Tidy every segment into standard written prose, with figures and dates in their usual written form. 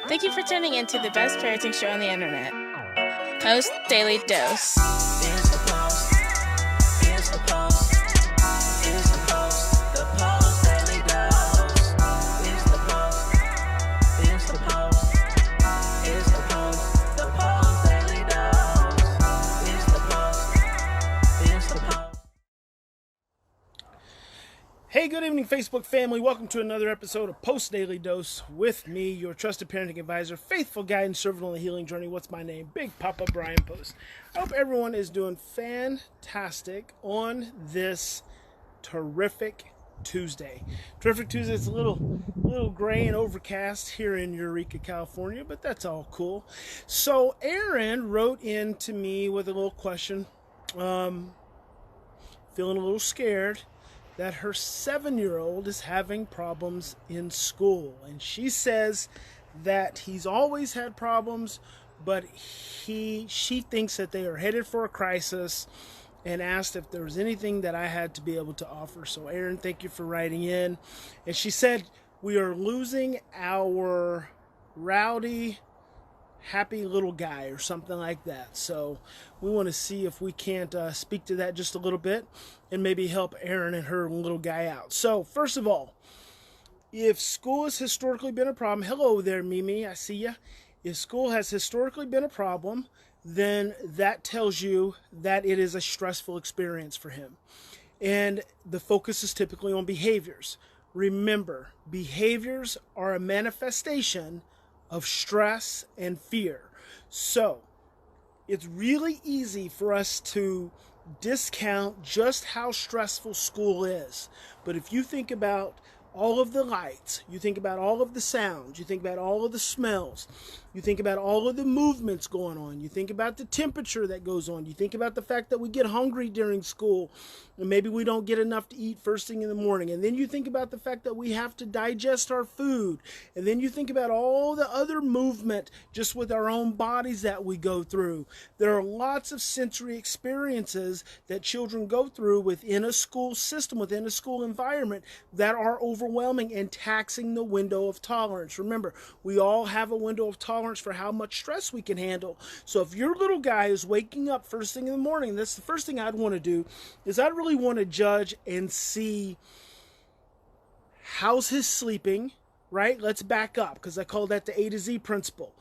Thank you for tuning in to the best parenting show on the internet, Post Daily Dose. It's the Post. It's the Post. It's the Post. The Post Daily Dose. It's the Post. It's the Post. It's the Post. The Post Daily Dose. It's the Post. It's the Post. Hey, good evening, Facebook family. Welcome to another episode of Post Daily Dose with me, your trusted parenting advisor, faithful guide and servant on the healing journey. What's my name? Big Papa Brian+Post. I hope everyone is doing fantastic on this terrific Tuesday. Terrific Tuesday. It's a little gray and overcast here in Eureka, California, but that's all cool. So Erin wrote in to me with a little question, feeling a little scared that her 7-year-old is having problems in school. And she says that he's always had problems, but she thinks that they are headed for a crisis, and asked if there was anything that I had to be able to offer. So Erin, thank you for writing in. And she said, we are losing our rowdy, happy little guy or something like that. So we want to see if we can't speak to that just a little bit and maybe help Erin and her little guy out. So first of all, if school has historically been a problem, hello there, Mimi, I see ya. If school has historically been a problem, then that tells you that it is a stressful experience for him. And the focus is typically on behaviors. Remember, behaviors are a manifestation of stress and fear. So it's really easy for us to discount just how stressful school is. But if you think about all of the lights, you think about all of the sounds, you think about all of the smells, you think about all of the movements going on, you think about the temperature that goes on, you think about the fact that we get hungry during school and maybe we don't get enough to eat first thing in the morning, and then you think about the fact that we have to digest our food, and then you think about all the other movement just with our own bodies that we go through. There are lots of sensory experiences that children go through within a school system, within a school environment, that are overwhelming and taxing the window of tolerance. Remember, we all have a window of tolerance for how much stress we can handle. So if your little guy is waking up first thing in the morning, that's the first thing I'd want to do, is I'd really want to judge and see how's his sleeping, right? Let's back up, because I call that the A to Z principle.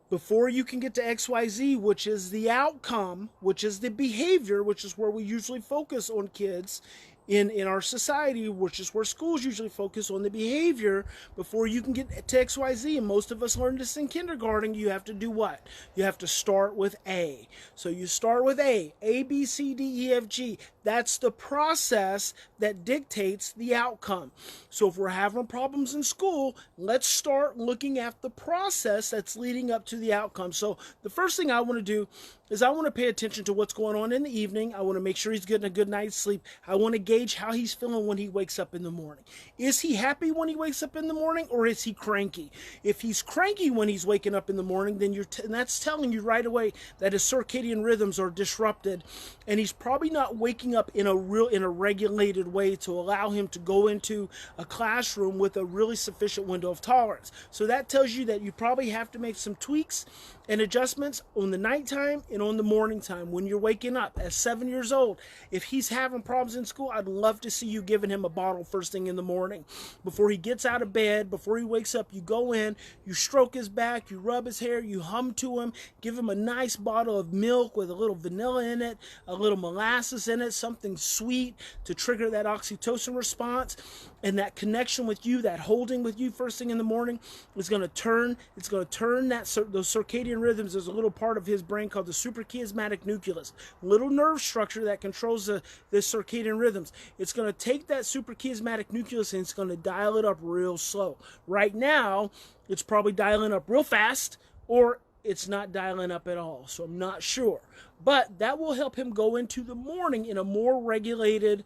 Before you can get to XYZ, which is the outcome, which is the behavior, which is where we usually focus on kids in our society, which is where schools usually focus on the behavior. Before you can get to XYZ, and most of us learn this in kindergarten, you have to do what? You have to start with A. So you start with A, B, C, D, E, F, G. That's the process that dictates the outcome. So if we're having problems in school, let's start looking at the process that's leading up to the outcome. So the first thing I want to do is I want to pay attention to what's going on in the evening. I want to make sure he's getting a good night's sleep. I want to gauge how he's feeling when he wakes up in the morning. Is he happy when he wakes up in the morning, or is he cranky? If he's cranky when he's waking up in the morning, then and that's telling you right away that his circadian rhythms are disrupted, and he's probably not waking up in a regulated way to allow him to go into a classroom with a really sufficient window of tolerance. So that tells you that you probably have to make some tweaks and adjustments on the nighttime and on the morning time when you're waking up. At 7 years old, if he's having problems in school, I'd love to see you giving him a bottle first thing in the morning. Before he gets out of bed, before he wakes up, you go in, you stroke his back, you rub his hair, you hum to him, give him a nice bottle of milk with a little vanilla in it, a little molasses in it, something sweet to trigger that oxytocin response. And that connection with you, that holding with you first thing in the morning, is going to turn those circadian rhythms. There's a little part of his brain called the suprachiasmatic nucleus, little nerve structure that controls the circadian rhythms. It's going to take that suprachiasmatic nucleus and it's going to dial it up real slow. Right now, it's probably dialing up real fast, or it's not dialing up at all. So I'm not sure. But that will help him go into the morning in a more regulated,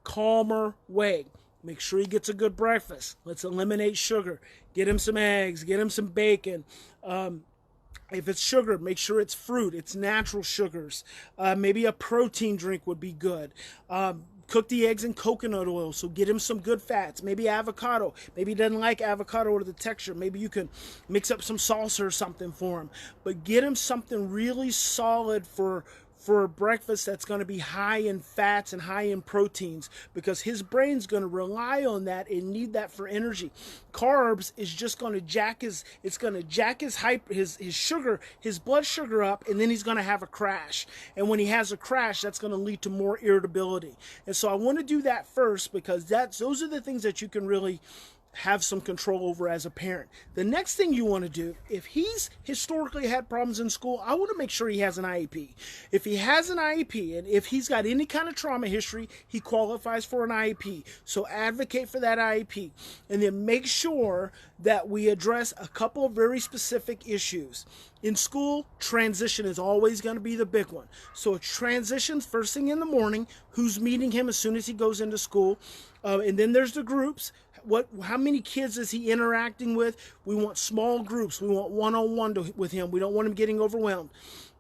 calmer way. Make sure he gets a good breakfast. Let's eliminate sugar. Get him some eggs. Get him some bacon. If it's sugar, make sure it's fruit. It's natural sugars. Maybe a protein drink would be good. cook the eggs in coconut oil, so get him some good fats. Maybe avocado. Maybe he doesn't like avocado or the texture. Maybe you can mix up some salsa or something for him. But get him something really solid for breakfast that's going to be high in fats and high in proteins, because his brain's going to rely on that and need that for energy. Carbs is just going to jack his sugar, his blood sugar up, and then he's going to have a crash. And when he has a crash, that's going to lead to more irritability. And so I want to do that first, because those are the things that you can really have some control over as a parent. The next thing you want to do, if he's historically had problems in school, I want to make sure he has an IEP. If he has an IEP, and if he's got any kind of trauma history, he qualifies for an IEP. So advocate for that IEP. And then make sure that we address a couple of very specific issues. In school, transition is always going to be the big one. So it transitions first thing in the morning, who's meeting him as soon as he goes into school. And then there's the groups. How many kids is he interacting with? We want small groups. We want one-on-one with him. We don't want him getting overwhelmed.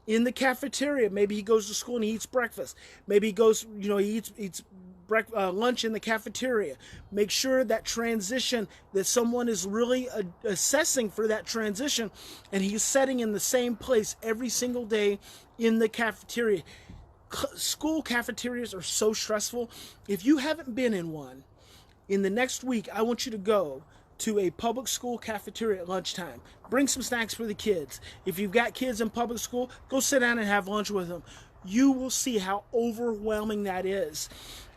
In the cafeteria, maybe he goes to school and he eats breakfast. Maybe he goes, he eats lunch in the cafeteria. Make sure that transition, that someone is really assessing for that transition, and he's sitting in the same place every single day in the cafeteria. School cafeterias are so stressful. If you haven't been in one, in the next week, I want you to go to a public school cafeteria at lunchtime. Bring some snacks for the kids. If you've got kids in public school, go sit down and have lunch with them. You will see how overwhelming that is.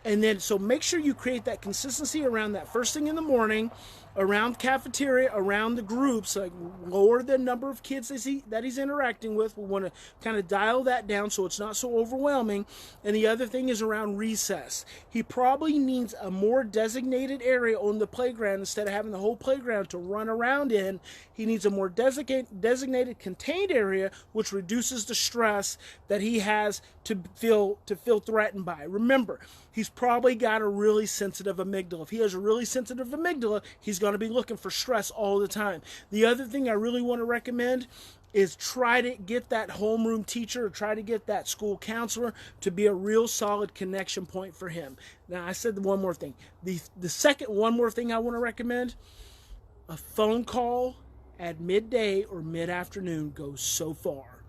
And then, so make sure you create that consistency around that first thing in the morning, around cafeteria, around the groups, like lower the number of kids that he's interacting with. We want to kind of dial that down so it's not so overwhelming. And the other thing is around recess. He probably needs a more designated area on the playground instead of having the whole playground to run around in. He needs a more designated contained area, which reduces the stress that he has to feel threatened by. Remember, he's probably got a really sensitive amygdala. If he has a really sensitive amygdala, he's going to be looking for stress all the time. The other thing I really want to recommend is try to get that homeroom teacher or try to get that school counselor to be a real solid connection point for him. Now, I said one more thing. The second one more thing I want to recommend, a phone call at midday or mid-afternoon goes so far.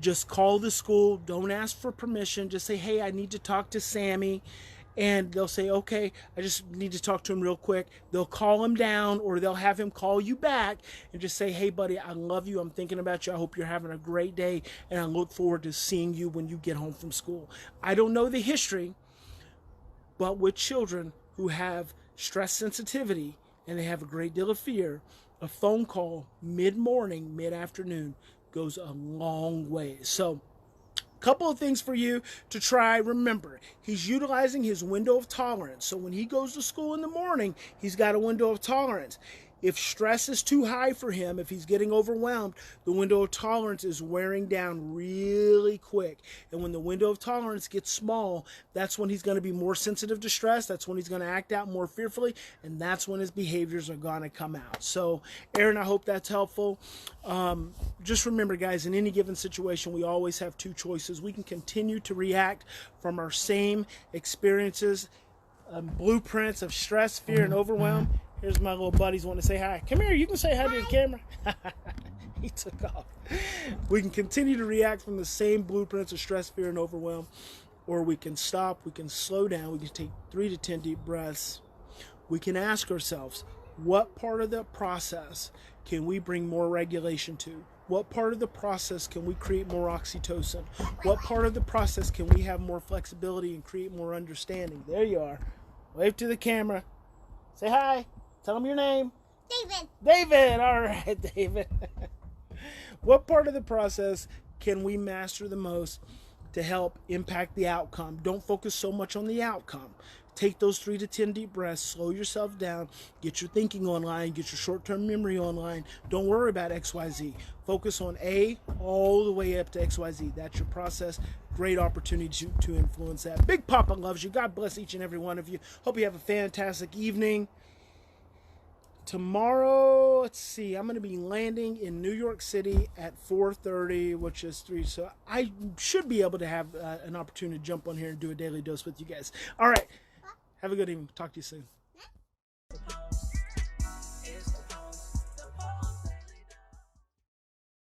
Just call the school. Don't ask for permission. Just say, hey, I need to talk to Sammy. And they'll say, okay, I just need to talk to him real quick. They'll call him down, or they'll have him call you back and just say, hey, buddy, I love you. I'm thinking about you. I hope you're having a great day. And I look forward to seeing you when you get home from school. I don't know the history, but with children who have stress sensitivity and they have a great deal of fear, a phone call mid-morning, mid-afternoon goes a long way. So, couple of things for you to try. Remember, he's utilizing his window of tolerance. So when he goes to school in the morning, he's got a window of tolerance. If stress is too high for him, if he's getting overwhelmed, the window of tolerance is wearing down really quick. And when the window of tolerance gets small, that's when he's going to be more sensitive to stress. That's when he's going to act out more fearfully. And that's when his behaviors are going to come out. So, Aaron, I hope that's helpful. Just remember, guys, in any given situation, we always have two choices. We can continue to react from our same experiences, blueprints of stress, fear, and overwhelm. Here's my little buddies want to say hi. Come here, you can say hi to the camera. He took off. We can continue to react from the same blueprints of stress, fear, and overwhelm, or we can stop, we can slow down, we can take 3 to 10 deep breaths. We can ask ourselves, what part of the process can we bring more regulation to? What part of the process can we create more oxytocin? What part of the process can we have more flexibility and create more understanding? There you are. Wave to the camera. Say hi. Tell them your name. David. All right, David. What part of the process can we master the most to help impact the outcome? Don't focus so much on the outcome. Take those 3 to 10 deep breaths, slow yourself down, get your thinking online, get your short-term memory online. Don't worry about XYZ. Focus on A all the way up to XYZ. That's your process. Great opportunity to influence that. Big Papa loves you. God bless each and every one of you. Hope you have a fantastic evening. tomorrow, let's see, I'm going to be landing in New York City at 4:30, which is 3. So I should be able to have an opportunity to jump on here and do a daily dose with you guys. All right. Have a good evening. Talk to you soon.